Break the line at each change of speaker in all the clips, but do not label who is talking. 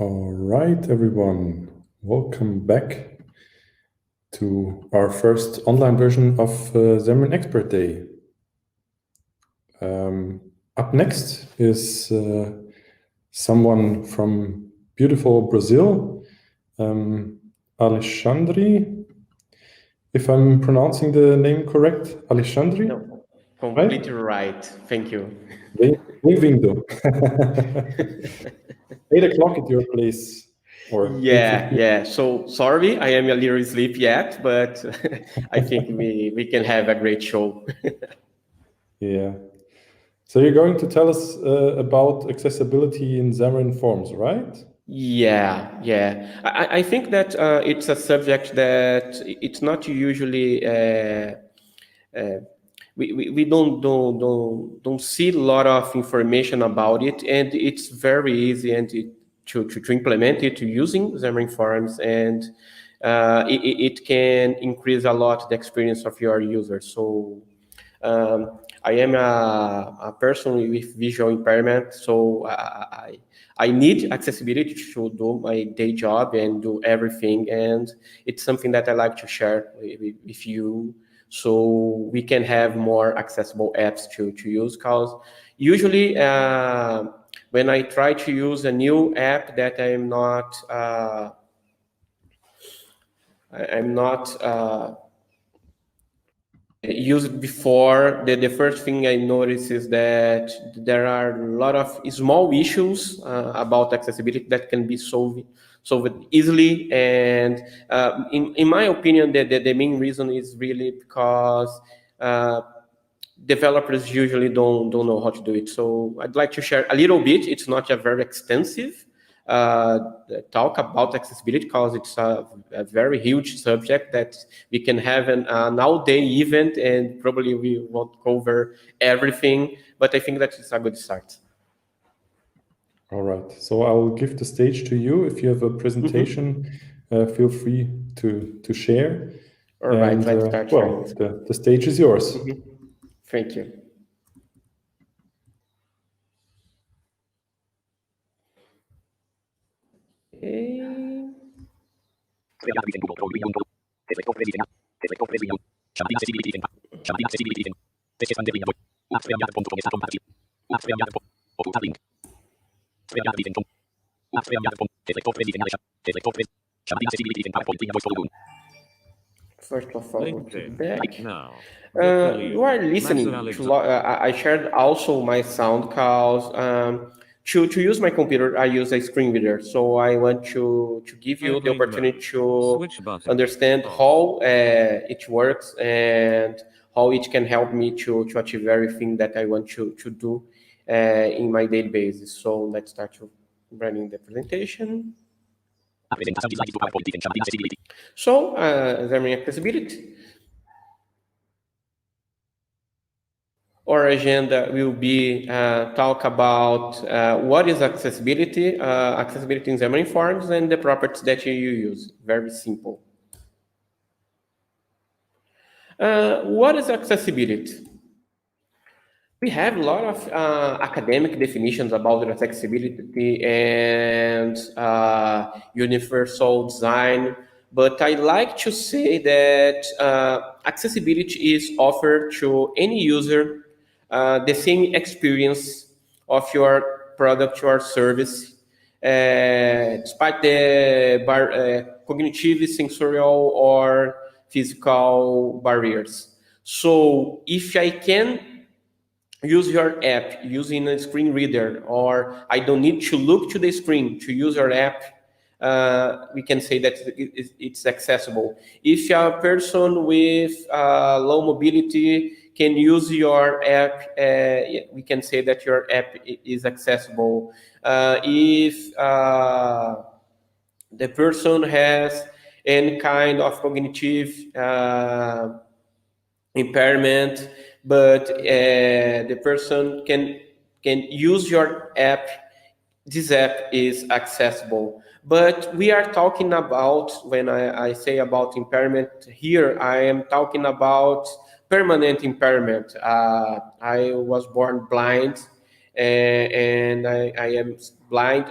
All right, everyone. Welcome back to our first online version of XamExpertDay. Up next is someone from beautiful Brazil, Alexandre. If I'm pronouncing the name correct, Alexandre?
No, completely right. Thank you.
Bem-vindo. 8 o'clock at your place. Or
Yeah. So sorry, I am a little asleep yet, but I think we can have a great show.
Yeah. So you're going to tell us about accessibility in Xamarin.Forms, right?
Yeah. I think that it's a subject that it's not usually we don't see a lot of information about it, and it's very easy to implement it using Xamarin.Forms, and it can increase a lot the experience of your users. So I am a person with visual impairment, so I need accessibility to do my day job and do everything, and it's something that I like to share with you, so we can have more accessible apps to use. Because usually when I try to use a new app that I'm not used before, the first thing I notice is that there are a lot of small issues about accessibility that can be solved easily. And in my opinion, the main reason is really because developers usually don't know how to do it. So I'd like to share a little bit. It's not a very extensive talk about accessibility, because it's a very huge subject that we can have an all-day event, and probably we won't cover everything, but I think that it's a good start.
All right. So I'll give the stage to you. If you have a presentation, feel free to share.
All right, let's start.
Well, the stage is yours.
Thank you. First of all, go to the back. You are listening to. I shared also my sound, because to use my computer, I use a screen reader. So I want to give you the opportunity to understand how it works and how it can help me to achieve everything that I want to do in my daily basis. So let's start running the presentation. So, Xamarin Accessibility. Our agenda will be talk about what is accessibility, accessibility in Xamarin.Forms, and the properties that you use. Very simple. What is accessibility? We have a lot of academic definitions about accessibility and universal design, but I like to say that accessibility is offered to any user the same experience of your product or service, despite the cognitive, sensorial, or physical barriers. So if I can use your app using a screen reader, or I don't need to look to the screen to use your app, we can say that it's accessible. If a person with low mobility can use your app, we can say that your app is accessible. If the person has any kind of cognitive impairment, but the person can use your app, this app is accessible. But we are talking about, when I say about impairment here, I am talking about permanent impairment. I was born blind, and I am blind.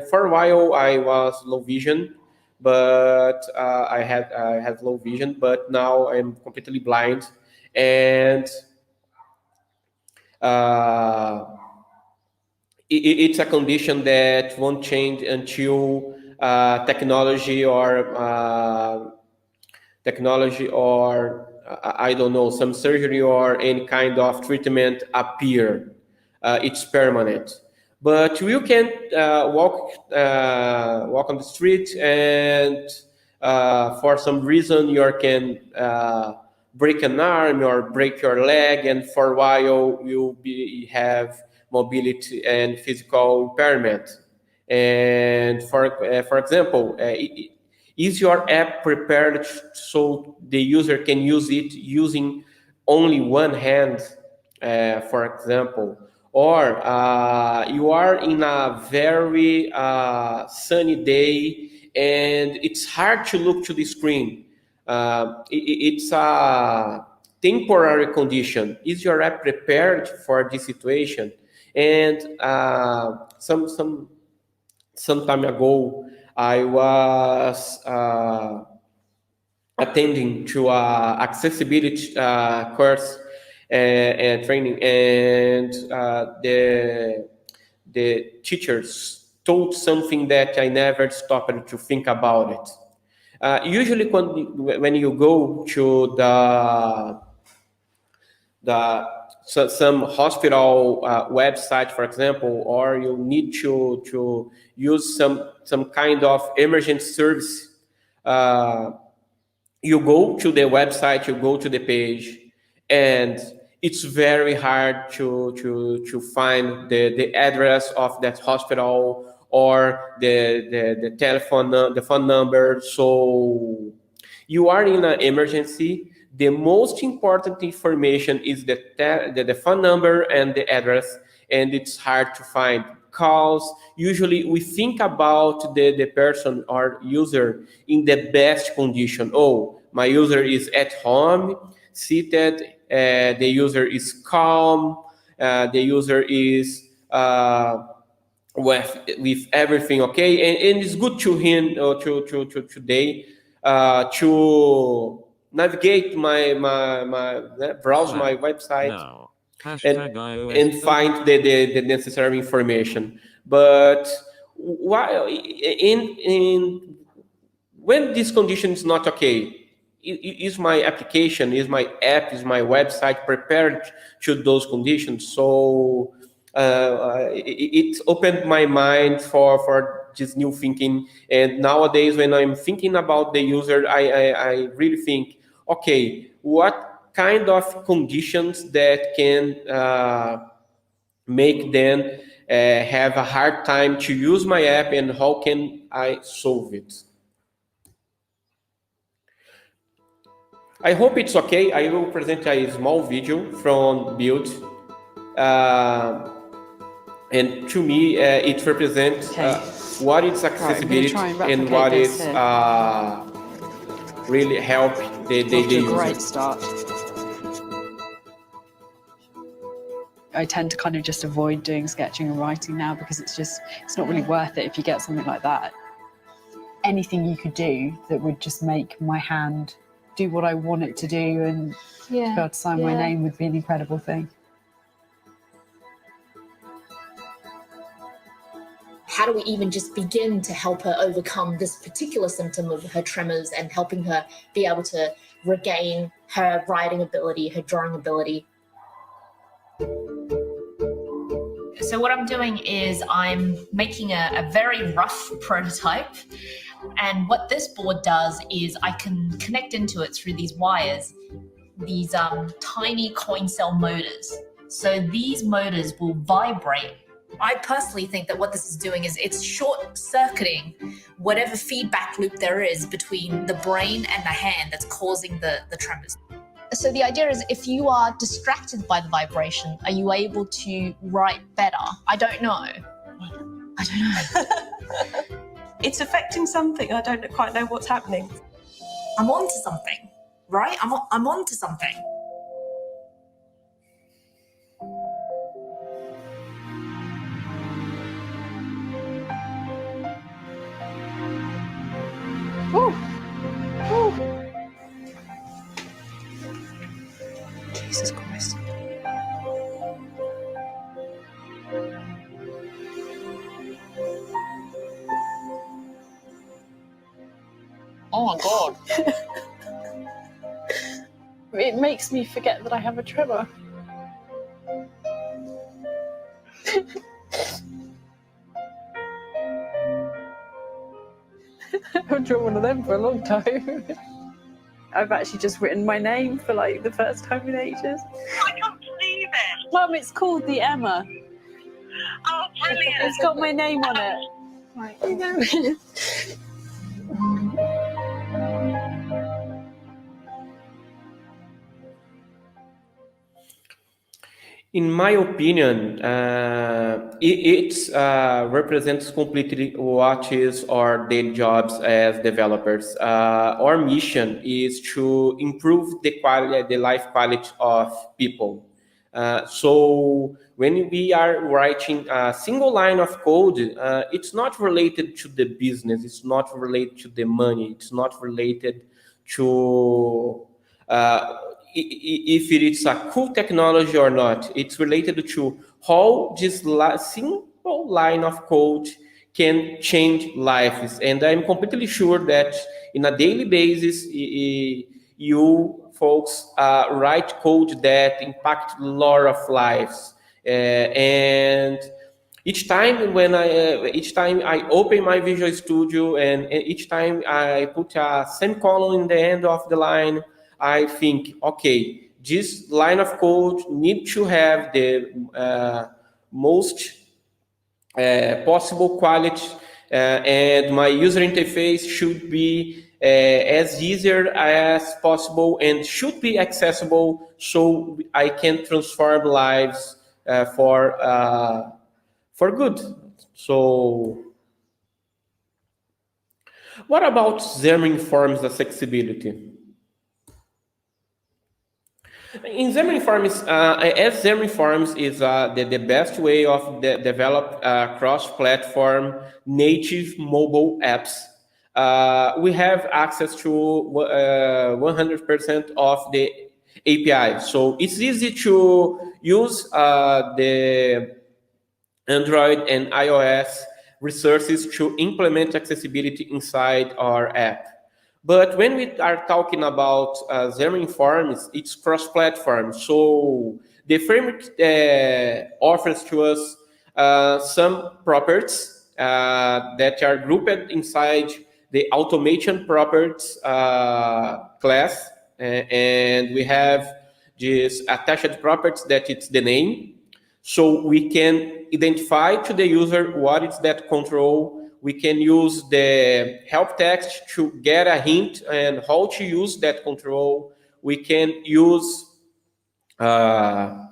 For a while I was low vision, but I had low vision, but now I'm completely blind, and uh, it's a condition that won't change until technology or I don't know, some surgery or any kind of treatment appear. It's permanent. But you can walk on the street, and for some reason you can break an arm or break your leg, and for a while you'll have mobility and physical impairment. And for example, is your app prepared so the user can use it using only one hand, for example? Or you are in a very sunny day and it's hard to look to the screen. It's a temporary condition. Is your app prepared for this situation? And some time ago, I was attending to a accessibility course and training, and the teachers told something that I never stopped to think about it. Usually, when you go to some hospital website, for example, or you need to use some kind of emergency service, you go to the website, you go to the page, and it's very hard to find the address of that hospital or the telephone, the phone number. So you are in an emergency. The most important information is the phone number and the address, and it's hard to find calls. Usually we think about the person or user in the best condition. Oh, my user is at home, seated, the user is calm, the user is with everything okay, and it's good to him or to today to navigate browse my website
No.
and find the necessary information. But while in when this condition is not okay, is my application, is my app, is my website prepared to those conditions? So it opened my mind for this new thinking. And nowadays, when I'm thinking about the user, I really think, okay, what kind of conditions that can make them have a hard time to use my app, and how can I solve it? I hope it's okay. I will present a small video from Build. And to me, it represents what is accessibility and what is really help the user.
Great start. I tend to kind of just avoid doing sketching and writing now because it's not really worth it if you get something like that. Anything you could do that would just make my hand do what I want it to do and be able to sign my name would be an incredible thing.
How do we even just begin to help her overcome this particular symptom of her tremors and helping her be able to regain her writing ability, her drawing ability?
So what I'm doing is I'm making a very rough prototype. And what this board does is I can connect into it through these wires, these tiny coin cell motors. So these motors will vibrate.
I personally think that what this is doing is it's short-circuiting whatever feedback loop there is between the brain and the hand that's causing the tremors.
So the idea is if you are distracted by the vibration, are you able to write better? I don't know.
It's affecting something. I don't quite know what's happening.
I'm onto something, right? I'm onto something.
my god.
It makes me forget that I have a tremor. I've drawn one of them for a long time. I've actually just written my name for like the first time in ages.
I can't believe it.
Mum, it's called the Emma.
Oh, brilliant.
It's got my name on it. Right.
In my opinion, it represents completely what is our daily jobs as developers. Our mission is to improve the quality, the life quality of people. So when we are writing a single line of code, it's not related to the business, it's not related to the money, it's not related to if it is a cool technology or not. It's related to how this simple line of code can change lives. And I'm completely sure that in a daily basis, you folks write code that impact a lot of lives. And each time I open my Visual Studio and each time I put a semicolon in the end of the line, I think, okay, this line of code need to have the most possible quality, and my user interface should be as easier as possible and should be accessible so I can transform lives for good. So, what about Xamarin.Forms accessibility? In Xamarin.Forms, as Xamarin.Forms is the best way of develop cross-platform native mobile apps, we have access to 100% of the API. So it's easy to use the Android and iOS resources to implement accessibility inside our app. But when we are talking about Xamarin.Forms, it's cross-platform. So the framework offers to us some properties that are grouped inside the automation properties class. And we have this attached properties that it's the name. So we can identify to the user what is that control. We can use the help text to get a hint and how to use that control. We can use the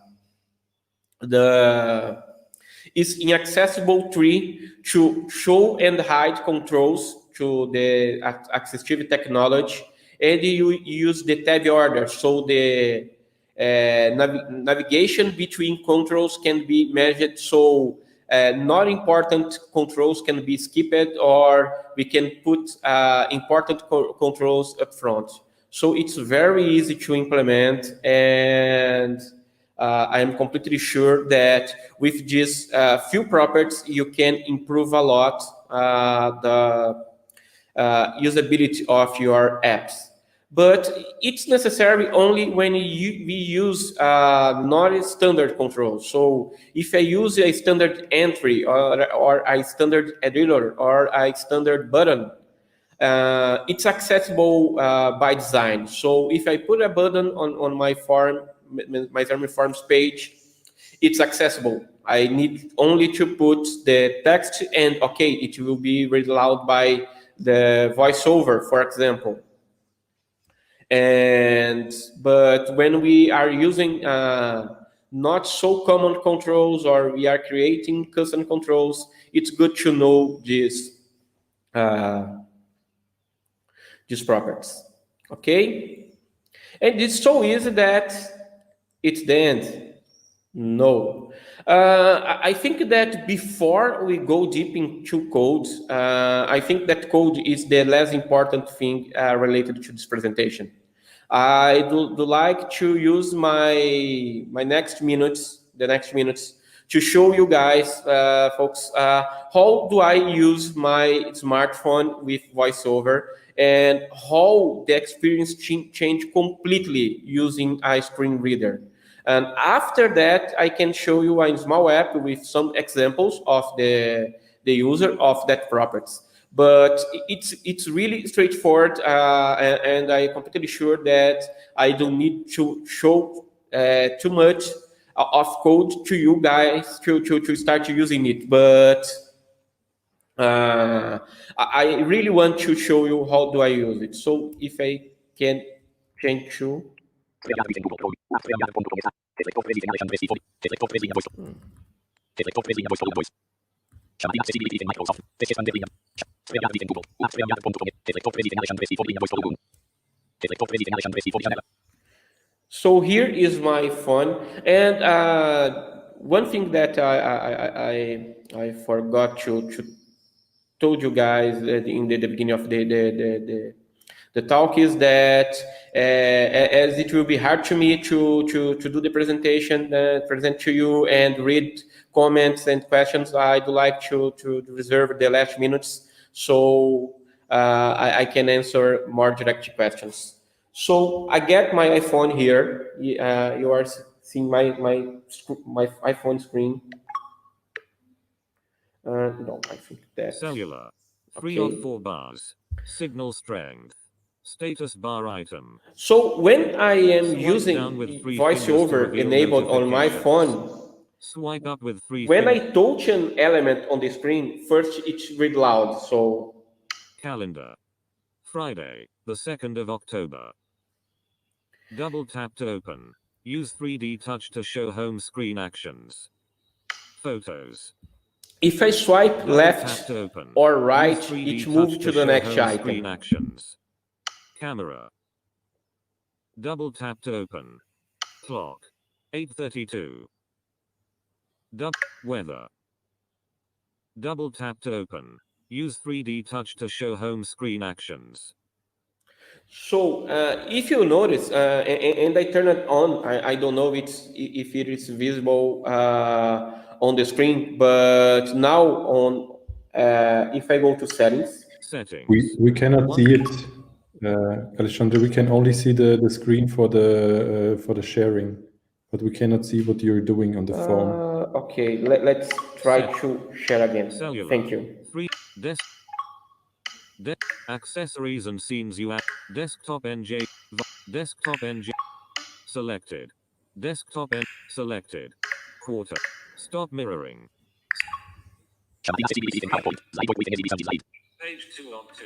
inaccessible tree to show and hide controls to the accessibility technology. And you use the tab order, so the navigation between controls can be measured, so not important controls can be skipped, or we can put important controls up front. So it's very easy to implement, and I'm completely sure that with these few properties, you can improve a lot the usability of your apps. But it's necessary only when we use not a standard control. So if I use a standard entry or a standard editor or a standard button, it's accessible by design. So if I put a button on my form, my Xamarin.Forms page, it's accessible. I need only to put the text and okay, it will be read aloud by the voiceover, for example. But when we are using not so common controls, or we are creating custom controls, it's good to know these properties. Okay, and it's so easy that it's the end. No. I think that before we go deep into code, I think that code is the less important thing related to this presentation. I do like to use the next minutes to show you guys, folks, how do I use my smartphone with VoiceOver and how the experience changed completely using a screen reader. And after that, I can show you a small app with some examples of the user of that properties. But it's really straightforward, and I'm completely sure that I don't need to show too much of code to you guys to start using it. But I really want to show you how do I use it. So if I can change to So here is my phone, and one thing that I forgot to told you guys in the beginning of the talk is that as it will be hard to me to do the presentation, present to you and read comments and questions, I'd like to reserve the last minutes so I can answer more direct questions. So I get my iPhone here. You are seeing my iPhone screen. No, I think that
Cellular. 3
okay.
of 4 bars. Signal strength. Status bar item.
So when I am
Swipe
using
down with 3 fingers to
VoiceOver
reveal
enabled on my
notifications.
phone,
Swipe up with 3
when I
fingers.
touch an element on the screen, first it read loud. So
Calendar. Friday, the 2nd of October. Double tap to open. Use 3D touch to show home screen actions. Photos.
if I swipe
Double
left
tap to open.
or right,
Use 3D
it moves
touch
to the
show
next
home screen
item.
actions. Camera. Double tap to open. Clock. 8:32. Weather. Double tap to open. Use 3D touch to show home screen actions.
So if you notice, and I turn it on, I don't know if it is visible on the screen, but now on, if I go to settings,
Settings.
We cannot see it, Alexandre. We can only see the screen for the sharing, but we cannot see what you're doing on the phone.
okay, let's try to share again.
Cellular.
Thank you.
3 accessories and scenes you add. Desktop NJ. Desktop NJ. Selected. Desktop N. Selected. Quarter. Stop mirroring. Page 2 of 2.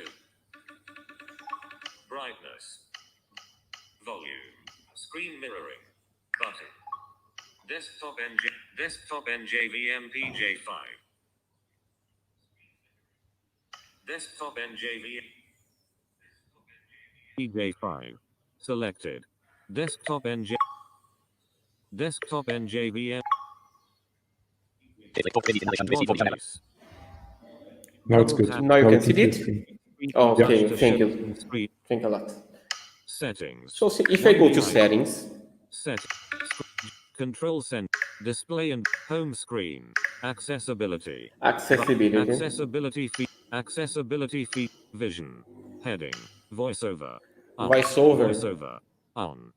Brightness. Volume. Screen mirroring. Button. Desktop NJ. Desktop NJVMPJ5. Desktop NJVMPJ5. Selected. Desktop NJ. Desktop NJVM. Voice.
Now it's
Double
good.
tap.
Now you
we
can see
the
it?
screen.
Okay,
To
thank
show
you.
screen.
Thank you a lot.
Settings.
So see, if I go to settings,
Set. Control center. Display and home screen. Accessibility.
accessibility.
Accessibility fee. Vision. Heading. VoiceOver. On.
VoiceOver.
VoiceOver. On.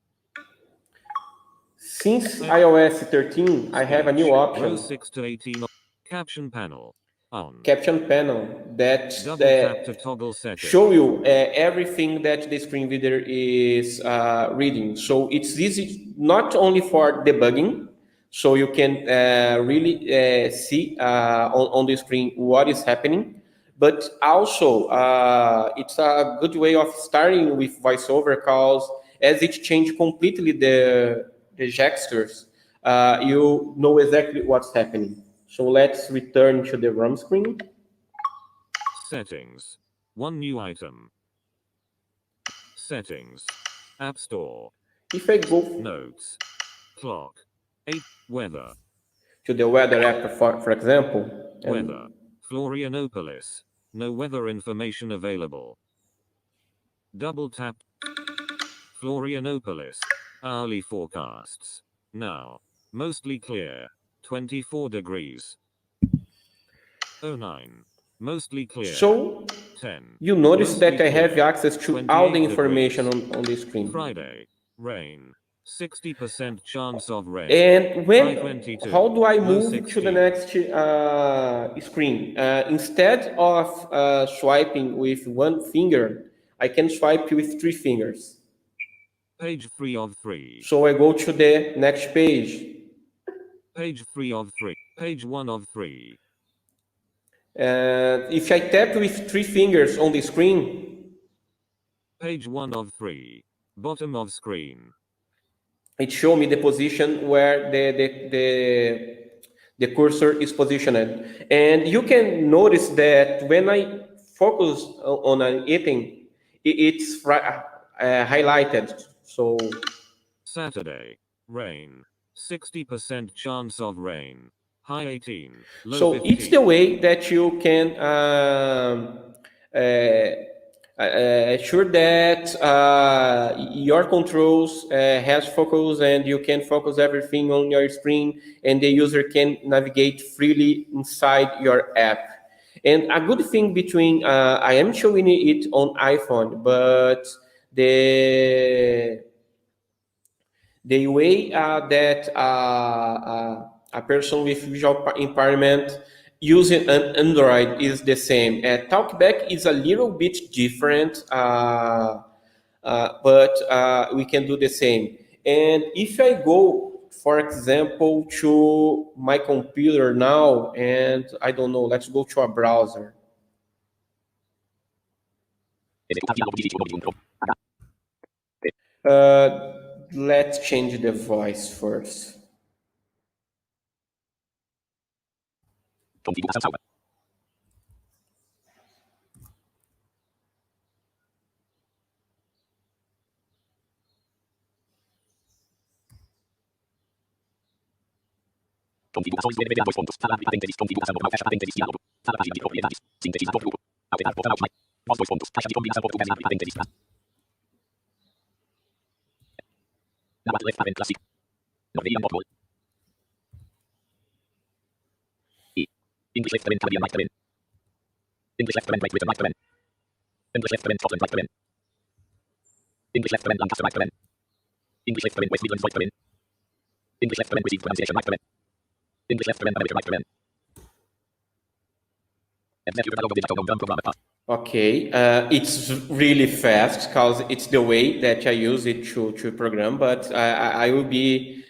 Since iOS 13, I have a new
Row
option,
6 to 18. Caption panel. On.
Caption Panel, that
Double tap to toggle settings.
show you everything that the screen reader is reading. So it's easy not only for debugging, so you can really see on the screen what is happening, but also it's a good way of starting with VoiceOver because as it changed completely the gestures, you know exactly what's happening. So let's return to the ROM screen.
Settings. One new item. Settings. App Store.
If I go
Notes. Clock. 8. Weather.
to the weather app, for example,
Weather. Florianopolis. No weather information available. Double tap. Florianopolis. Hourly forecasts. Now. Mostly clear. 24 degrees. 09. Mostly clear.
So
10.
you notice
Mostly
that I have
clear.
access to all the
28
information
degrees.
on the screen.
Friday. Rain. 60% chance of rain.
And when,
522.
how do I
Low
move to the
16.
next screen? Instead of swiping with one finger, I can swipe with 3 fingers.
Page 3 of 3.
So I go to the next page.
Page 3 of 3. Page 1 of 3.
If I tap with 3 fingers on the screen,
Page 1 of 3. Bottom of screen.
it shows me the position where the cursor is positioned. And you can notice that when I focus on an item, it's highlighted. So
Saturday. Rain. 60% chance of rain. High 18. Low
so
15.
it's the way that you can sure that your controls has focus and you can focus everything on your screen and the user can navigate freely inside your app. And a good thing between, I am showing it on iPhone, but the way that a person with visual impairment using an Android is the same. Talkback is a little bit different, but we can do the same. And if I go, for example, to my computer now, and I don't know, let's go to a browser. Let's change the voice first.
Configurações de VB2 pontos. Sala de parênteses. Configuração normal. Fecha parênteses. Diálogo. Sala página de propriedades. Sintetizador grupo. Alterar botão alt. Voz 2 pontos. Caixa de combinação português. Abre parênteses. Nabat left parent classic. Norwegian bottle. English left parent. Canadian right parent. English left parent. Right Britain right parent. English left parent. Scotland right parent. English left parent. Lancaster right parent. English left parent. West Midlands right parent. English left parent. Received pronunciation right parent. English left parent. American right parent. Execute dialog digital program program path.
Okay, it's really fast because it's the way that I use it to program, but I will be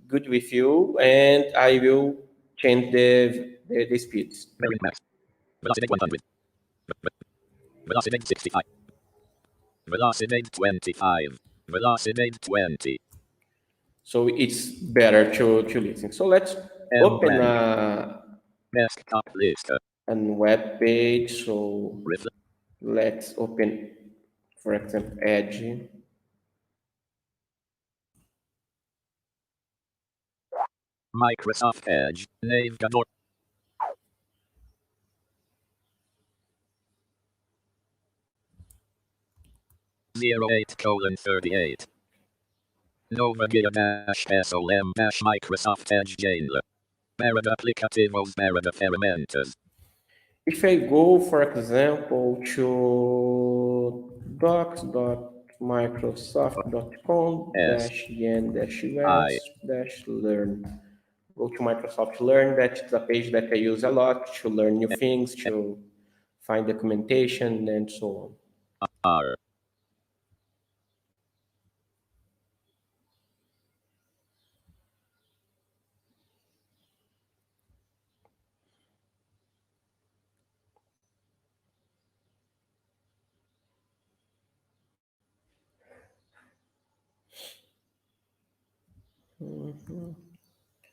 good with you and I will change the speeds.
Parent max. Velocity 100. Velocity 65. Velocity 25. Velocity 20.
So it's better to listen. So let's open
Desktop list.
a web page. So let's open, for example, Edge.
Microsoft Edge. Navigator. Zero 8:38. Nova Gear -SOM Microsoft Edge Jail. Barra aplicativos barra ferramentas.
If I go, for example, to docs.microsoft.com-yen-us-learn. Go to Microsoft Learn. That's a page that I use a lot to learn new things, to find documentation, and so on.
R.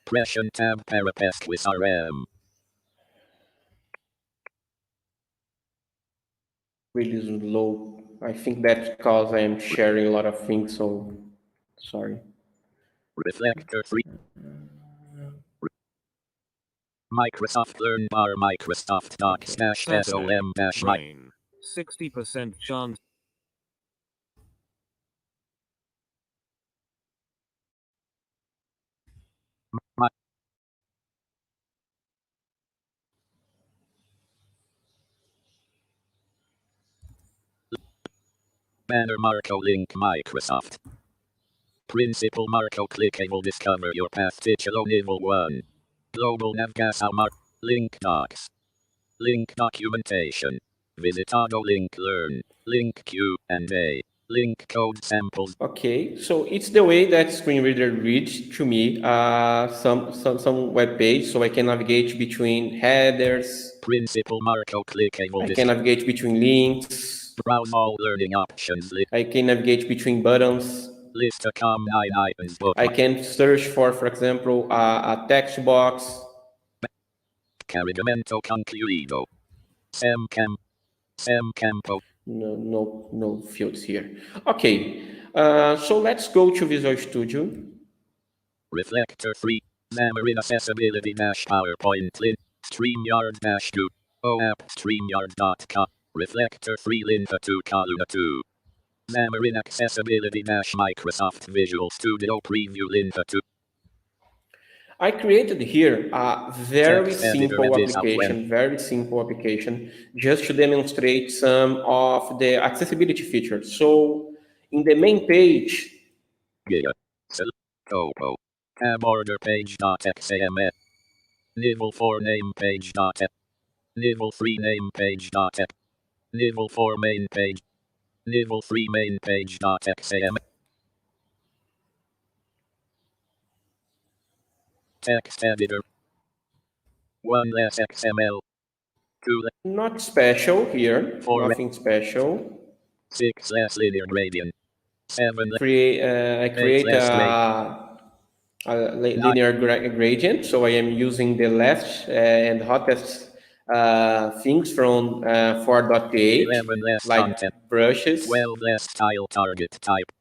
Pression tab Parapest with RM.
Really low. I think that's because I am sharing a lot of things, so sorry.
Reflector 3. Microsoft Learn bar Microsoft Docs -SOM
Rain. 60% chance.
Banner Marco link Microsoft. Principal Marco clickable discover your path titulo level 1. Global Navgasa Mark. Link docs. Link documentation. Visitado link learn. Link Q&A. Link code samples.
Okay, so it's the way that screen reader reads to me some web page, so I can navigate between headers.
Principal Marco clickable.
I can navigate between links.
Browse all learning options.
I can navigate between buttons.
List a common items book.
I can search for example, a text box.
Cargamento concluido. Campo.
No fields here. Okay, so let's go to Visual Studio.
Reflector 3. Xamarin Accessibility PowerPoint link. StreamYard -2. OAP StreamYard.com. Reflector 3 Linfa 2 Column 2. Xamarin Accessibility Microsoft Visual Studio Preview Linfa 2.
I created here a very
Text editor
simple application, just to demonstrate some of the accessibility features. So in the main page,
Topo. Tab order page.xaml. Level 4 name page.app. Level 3 name page.app. Level 4 main page. Level 3 main page.xaml. Text editor. 1 less XML. 2 less.
not special here,
4
nothing special.
6 less linear gradient. 7 less.
I create a linear gradient, so I am using the last and hottest things from 4.8,
11 less
like
content.
brushes,
12 less style target type.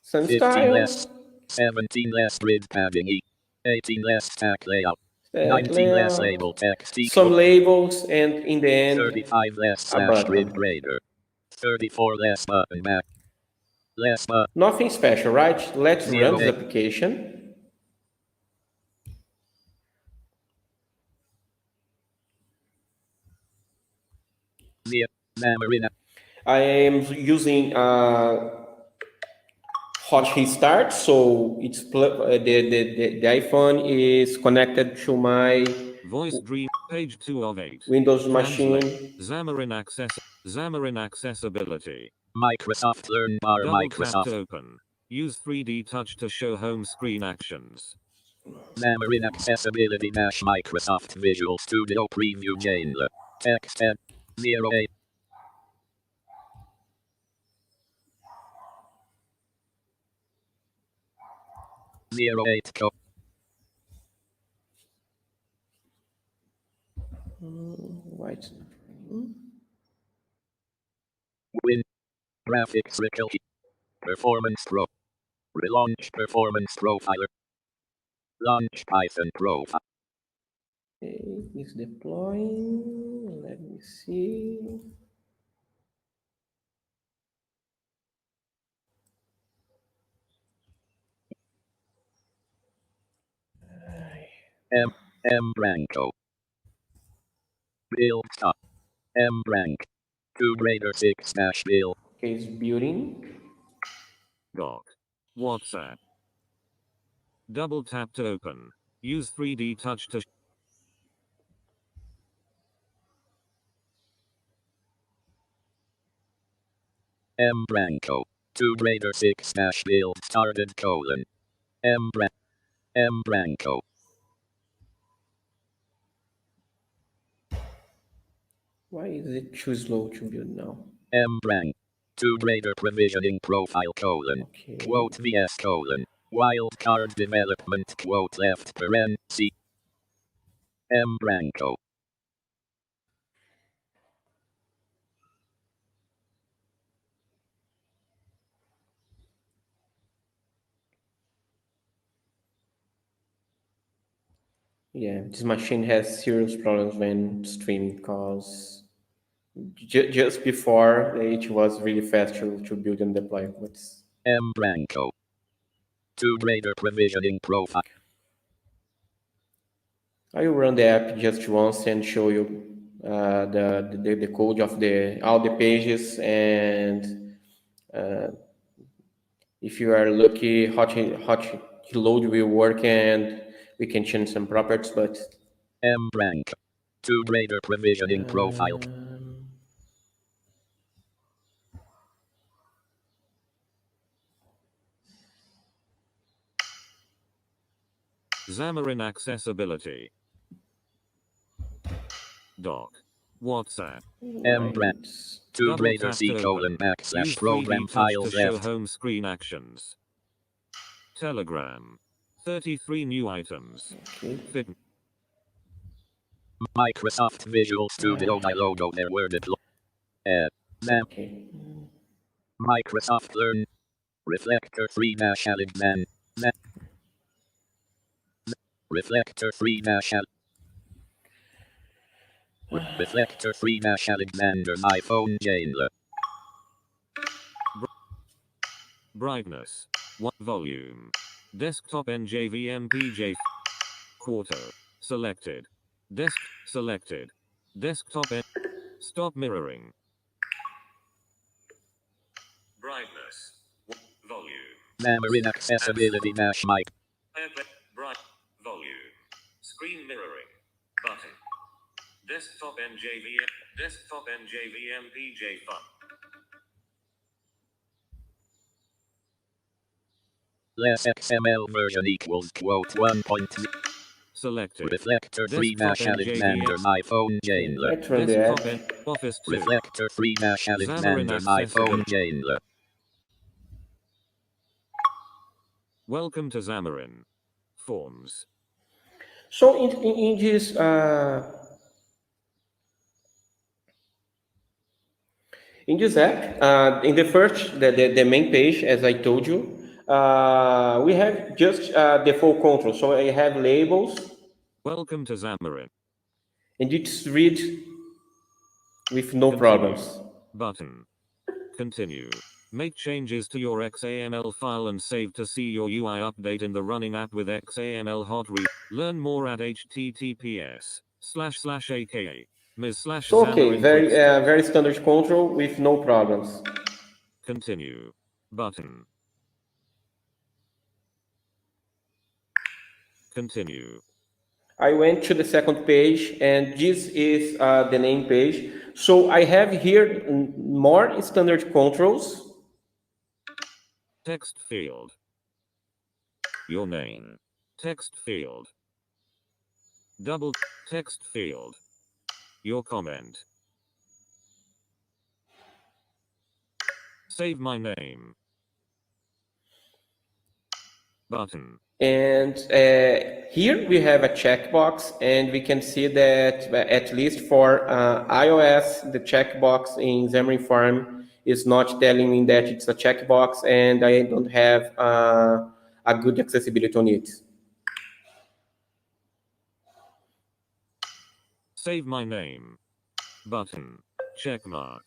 some
15
style,
less. 17 less grid padding. 18 less stack layout. 19 less label text.
some labels, and in the end,
35 less
a
slash grid
button.
grader. 34 less button back. Less button.
Nothing special, right? Let's
Zero
run this
eight.
application.
Xamarin.
I am using hot restart, so it's the iPhone is connected to my
Voice Dream, page 2 of 8.
Windows
Translate.
machine.
Xamarin Accessibility.
Microsoft Learn Bar.
Double tap
Microsoft.
to open. Use 3D touch to show home screen actions.
Xamarin Accessibility Microsoft Visual Studio Preview Janela. Text ed. 08. Code.
Right.
Win. Graphics Recall. Performance Pro. Relaunch Performance Profiler. Launch Python Profile.
Okay, it's deploying. Let me see.
Branco. Build stop. Brank. 2 grader 6 dash build.
Okay, it's building.
Doc. WhatsApp. Double tap to open. Use 3D touch to
Branco. 2 grader 6 dash build started colon. Branco.
Why is it too slow to build now?
Brank. 2 grader provisioning profile colon.
Okay.
Quote vs colon. Wildcard development quote left paren. C. Branco.
Yeah, this machine has serious problems when streaming because just before it was really fast to build and deploy. But
Branco. 2 grader provisioning profile.
I will run the app just once and show you the code of all the pages and If you are lucky, hot load will work and we can change some properties, but
rank to greater provisioning profile.
Xamarin Accessibility. Doc. WhatsApp.
rank to
Double
greater
tap
C
to
colon
open.
backslash
Use
program
3D touch to
files
show
left.
home screen actions. Telegram. 33 new items.
okay.
Fit.
Microsoft Visual Studio my logo there were deployed.
Okay.
Microsoft Learn. Reflector 3 Alexandre. Reflector 3 Reflector 3 Alexander iPhone Jane.
Brightness. What volume? Desktop NJVMPJ. Quarter. Selected. Desk. Selected. Desktop N. Stop mirroring. Brightness. Volume.
Xamarin Accessibility mic.
Bright. Volume. Screen mirroring. Button. Desktop NJVM. Desktop NJVMPJ fun.
Less XML version equals quote 1.0.
Selected.
Reflector 3
Desktop
Alexander iPhone Jane.
Let's run the
Desktop
ad.
Office 2.
Reflector 3 Alexander
Xamarin
iPhone Jane.
Welcome to Xamarin.Forms.
So in this app, in the first, the main page, as I told you, we have just default control. So I have labels,
Welcome to Xamarin.
and it's read with no
Continue.
problems.
Button. Continue. Make changes to your XAML file and save to see your UI update in the running app with XAML hot read. Learn more at https://aka.
So okay, very standard control with no problems.
Continue. Button. Continue.
I went to the second page, and this is the name page. So I have here more standard controls.
Text field. Your name. Text field. Double text field. Your comment. Save my name. Button.
And here we have a checkbox, and we can see that at least for iOS, the checkbox in Xamarin.Forms is not telling me that it's a checkbox, and I don't have a good accessibility on it.
Save my name. Button. Check mark.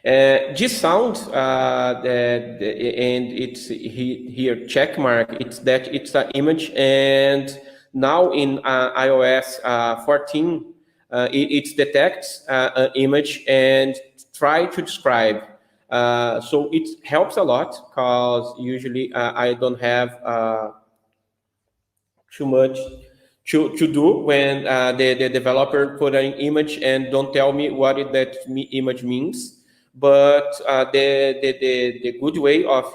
This sound, and it's here check mark. It's that it's an image, and now in iOS 14, it detects an image and try to describe. So it helps a lot because usually I don't have too much to do when the developer put an image and don't tell me what that image means. But the good way of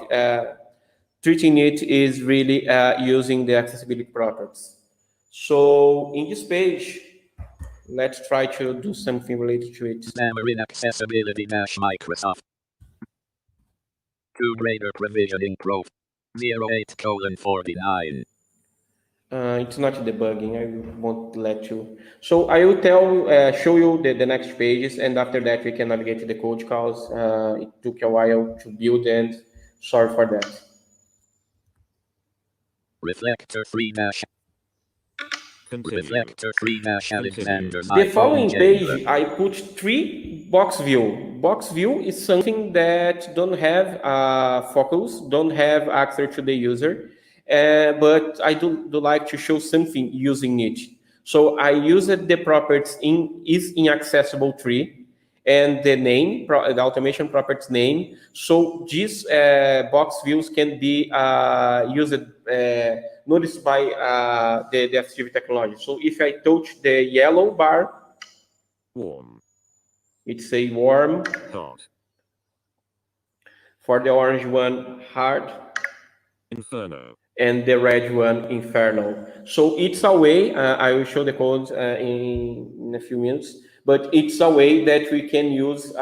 treating it is really using the accessibility properties. So in this page, let's try to do something related to it.
Xamarin Accessibility Microsoft. To greater provisioning pro 08:49.
It's not debugging. I won't let you. So I will show you the next pages, and after that we can navigate to the code because it took a while to build, and sorry for that.
Reflector 3
Continue.
Reflector 3 Alexander.
The following page, I put 3 box view. Box view is something that don't have focus, don't have access to the user. But I do like to show something using it. So I used the properties in accessible tree, and the name, the automation properties name. So these box views can be used, noticed by the assistive technology. So if I touch the yellow bar,
Warm.
it's a warm.
Hot.
For the orange one, hard.
Inferno.
And the red one, Inferno. So it's a way, I will show the code in a few minutes, but it's a way that we can use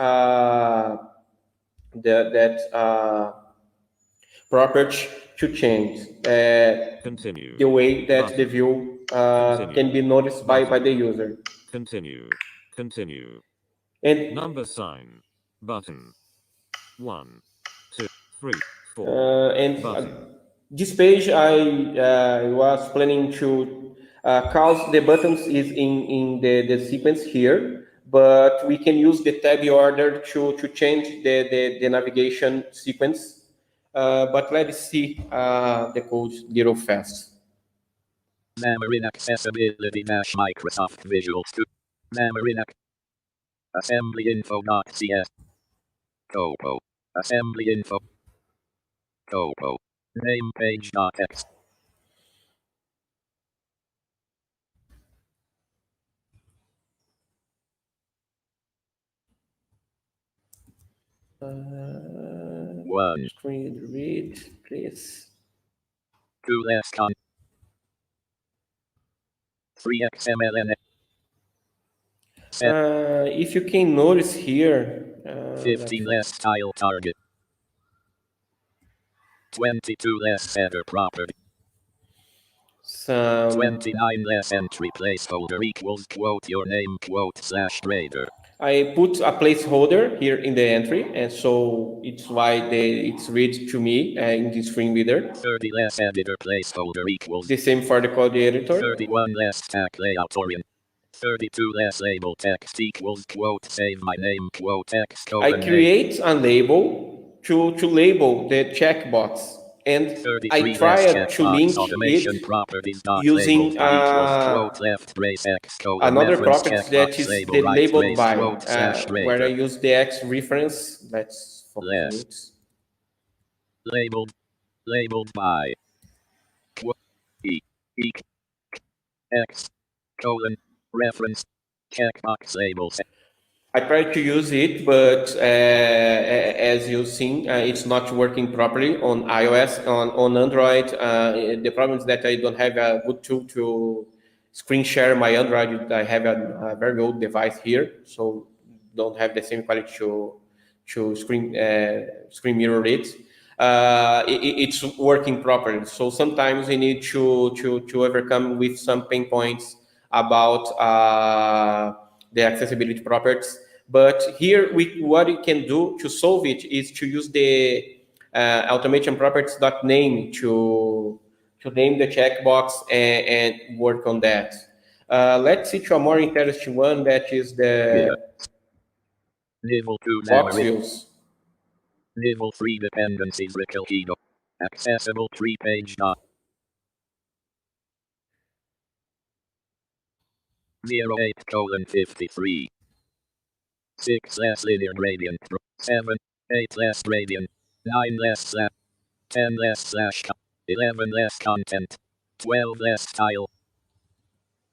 property to change
Continue.
the way that
Button.
the view
Continue.
can be noticed by the user.
Continue. Continue.
And
Number sign. Button. 1, 2, 3, 4. Button.
This page I was planning to cause the buttons is in the sequence here, but we can use the tab order to change the navigation sequence. But let's see the code little fast.
Xamarin Accessibility - Microsoft Visual Studio. Xamarin Assembly.info.cs. Topo. Assembly info. Topo. Name page.x. One.
Screen read, please.
2 less con. 3 XML and
If you can notice here,
15 less style target. 22 less header property.
some
29 less entry placeholder equals quote your name quote /grader.
I put a placeholder here in the entry, and so it's why it's read to me in the screen reader.
30 less editor placeholder equals.
The same for the code editor.
31 less stack layout orient. 32 less label text equals quote save my name quote x
I create a label to label the checkbox, and I try to link it using another property that is the labeled by, where I use the X reference. Let's focus.
Labeled by X reference checkbox labels.
I tried to use it, but as you've seen, it's not working properly on iOS. On Android, the problem is that I don't have a good tool to screen share my Android. I have a very old device here, so don't have the same quality to screen mirror it. It's working properly. So sometimes we need to overcome with some pain points about the accessibility properties. But here, what we can do to solve it is to use the automation properties.name to name the checkbox and work on that. Let's see to a more interesting one, that is the
Level 2
box views.
Level 3 dependencies Riccalquido. Accessible 3 page dot. 08:53. 6 less linear gradient. 7, 8 less gradient. 9 less slash. 10 less slash. 11 less content. 12 less style.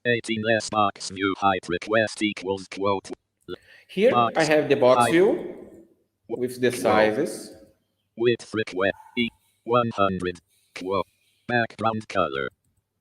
18 less box view height request equals quote.
Here
box
I have the box
height.
view with the sizes.
Width request 100. Quote. Background color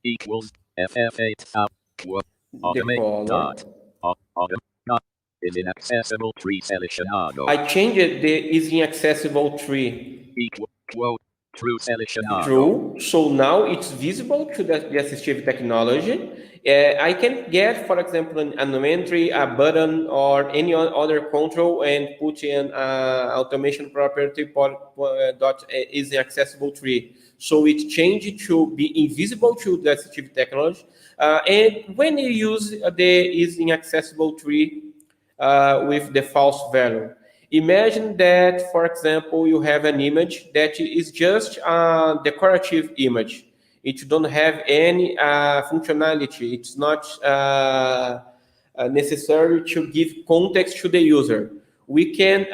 equals FF8000. Quote. Automate dot. Automate is inaccessible tree seleccionado.
I changed the is inaccessible tree
Equal quote true seleccionado.
true. So now it's visible to the assistive technology. I can get, for example, an entry, a button, or any other control, and put in automation property dot is inaccessible tree. So it changed to be invisible to the assistive technology. And when you use the is inaccessible tree with the false value, imagine that, for example, you have an image that is just a decorative image. It don't have any functionality. It's not necessary to give context to the user. we can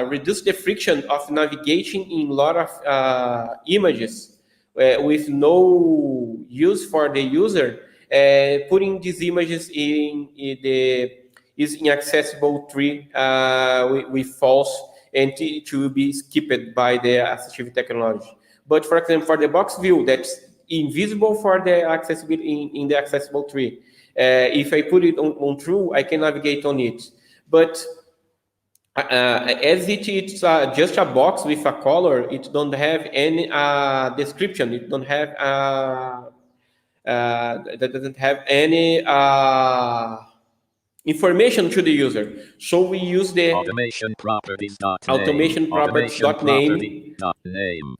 reduce the friction of navigating in a lot of images with no use for the user, putting these images in the inaccessible tree with false and to be skipped by the assistive technology. But for example, for the box view, that's invisible for the accessibility in the accessible tree. If I put it on true, I can navigate on it. But as it's just a box with a color, it don't have any description. It don't have that doesn't have any information to the user. So we use the
Automation properties dot
automation properties.name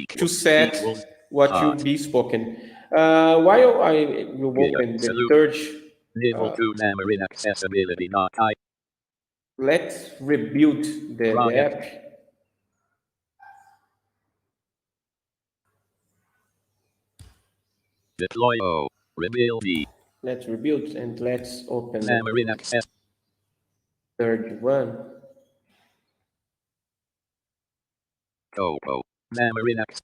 to set
equals
what
hot.
should be spoken. While I will open the third,
Level 2 Xamarin accessibility dot I.
let's rebuild the app.
Deploy O. Rebuild E.
Let's rebuild and let's open
Xamarin
the
access.
third one.
Coco. Xamarin access.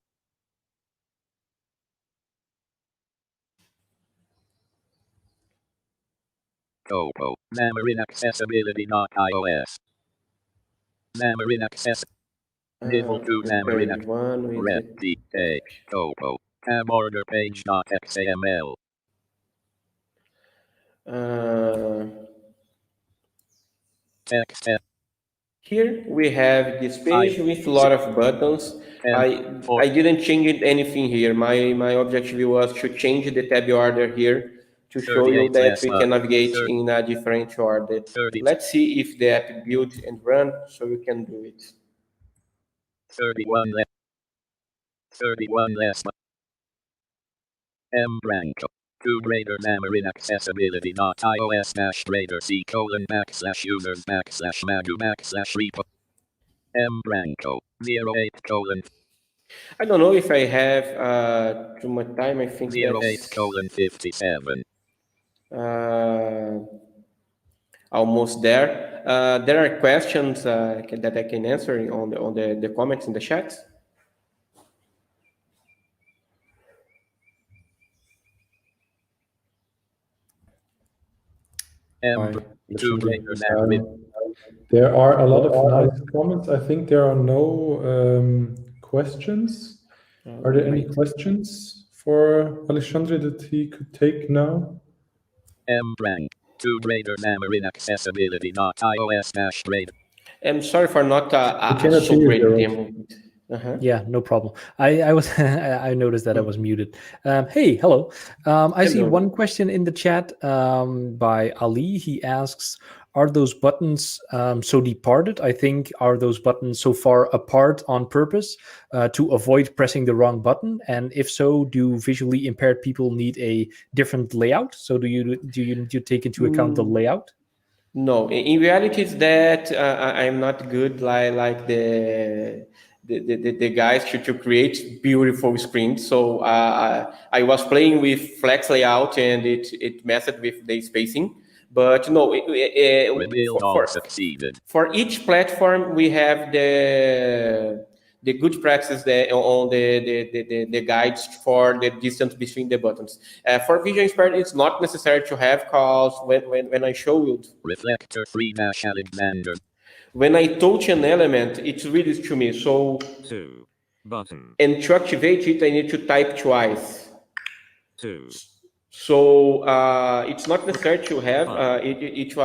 Coco. Xamarin accessibility dot iOS. Xamarin access. Level 2 Xamarin
Third one with
Red D A Coco. Tab order page dot XAML. Text.
Here we have this page with a lot of buttons. I didn't change anything here. My objective was to change the tab order here to show you that we can navigate in a different order. Let's see if the app built and run so we can do it.
31 less. 31 less. M rank. 2 greater Xamarin accessibility dot iOS dash greater C colon backslash users backslash madu backslash repo. M Branco 08 colon.
I don't know if I have too much time. I think
08 colon 57.
Almost there. There are questions that I can answer on the comments in the chat.
There are a lot of nice comments. I think there are no questions. Are there any questions for Alexandre that he could take now?
Rank 2 greater Xamarin accessibility dot iOS dash grade.
I'm sorry for not so great demo.
Yeah, no problem. I was I noticed that I was muted. Hey, hello. I see one question in the chat by Ali. He asks, are those buttons so departed? I think, are those buttons so far apart on purpose to avoid pressing the wrong button? And if so, do visually impaired people need a different layout? So do you take into account the layout?
No, in reality, it's that I'm not good like the guys to create beautiful screens. So I was playing with flex layout and it messed with the spacing. But no, for each platform we have the good practice on the guides for the distance between the buttons. For visual impaired, it's not necessary to have, because when I show you
reflector 3-Alexandre.
When I touch an element, it reads to me. So
button.
And to activate it, I need to type twice.
2.
So it's not necessary to have. It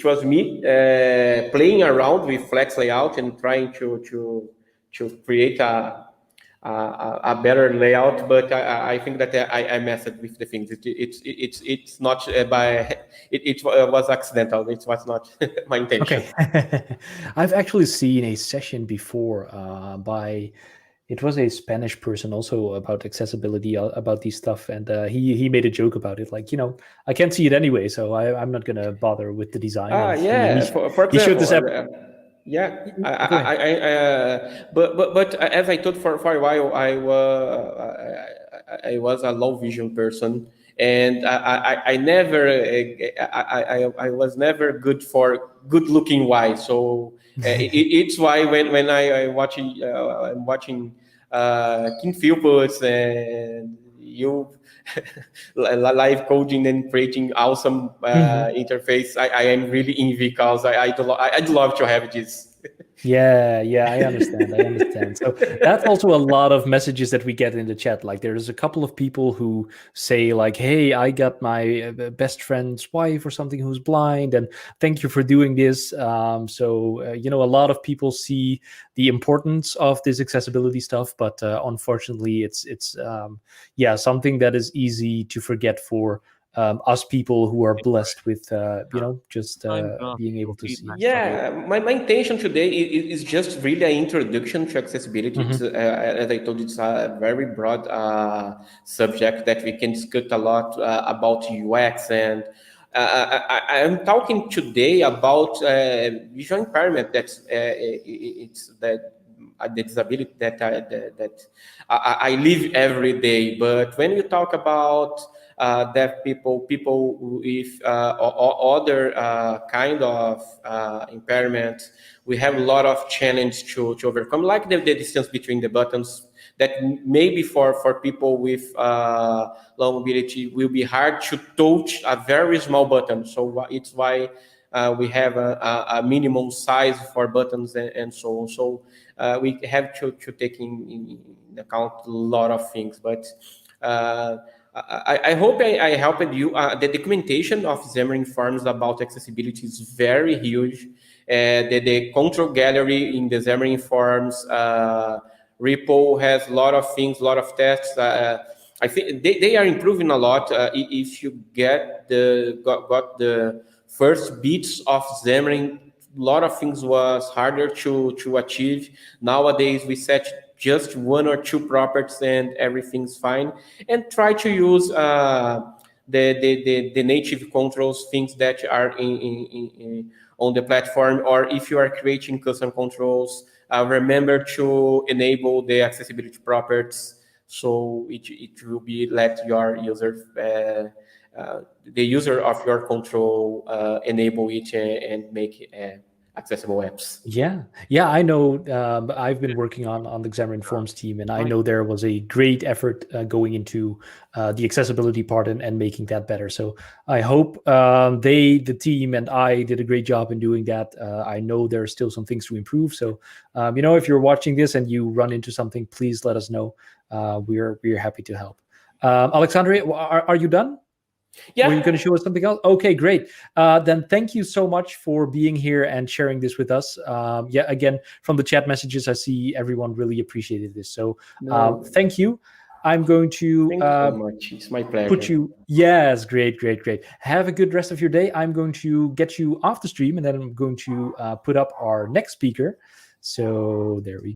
was me playing around with flex layout and trying to create a better layout, but I think that I messed with the things. It's not it was accidental. It was not my intention.
Okay. I've actually seen a session before by. It was a Spanish person also about accessibility, about these stuff, and he made a joke about it, like, I can't see it anyway, so I'm not gonna bother with the design.
Yeah. For example,
he showed this
yeah, but as I told for a while, I was a low vision person, and I never I was never good for good looking wife. So it's why when I'm watching King Philpotts and you live coding and creating awesome interface, I am really envy because I'd love to have this.
Yeah, I understand. So that's also a lot of messages that we get in the chat. Like there's a couple of people who say like, hey, I got my best friend's wife or something who's blind, and thank you for doing this. You know, a lot of people see the importance of this accessibility stuff, but unfortunately it's something that is easy to forget for us people who are blessed with you know, just being able to see.
Yeah, my intention today is just really an introduction to accessibility. It's, as I told you, it's a very broad subject that we can discuss a lot about UX, and I'm talking today about visual impairment. That's it's that the disability that I live every day. But when you talk about deaf people, people with other kind of impairment, we have a lot of challenge to overcome, like the distance between the buttons that maybe for people with low mobility will be hard to touch a very small button. So it's why we have a minimum size for buttons and so on. So we have to take in account a lot of things, but I hope I helped you. The documentation of Xamarin.Forms about accessibility is very huge. The control gallery in the Xamarin.Forms repo has a lot of things, a lot of tests. I think they are improving a lot. If you got the first bits of Xamarin, a lot of things was harder to achieve. Nowadays, we set just one or two properties and everything's fine. And try to use the native controls, things that are on the platform, or if you are creating custom controls, remember to enable the accessibility properties, so it will be let your user, the user of your control, enable it and make accessible apps.
Yeah, I know. I've been working on the Xamarin.Forms team, and I know there was a great effort going into the accessibility part and making that better. So I hope the team and I did a great job in doing that. I know there are still some things to improve. So you know, if you're watching this and you run into something, please let us know. We're happy to help. Alexandre, are you done?
Yeah.
Were you going to show us something else? Okay, great. Then thank you so much for being here and sharing this with us. Yeah, again, from the chat messages, I see everyone really appreciated this. So thank you. I'm going to
thank you so much. It's my pleasure.
Put you. Yes, great. Have a good rest of your day. I'm going to get you off the stream, and then I'm going to put up our next speaker. So there we go.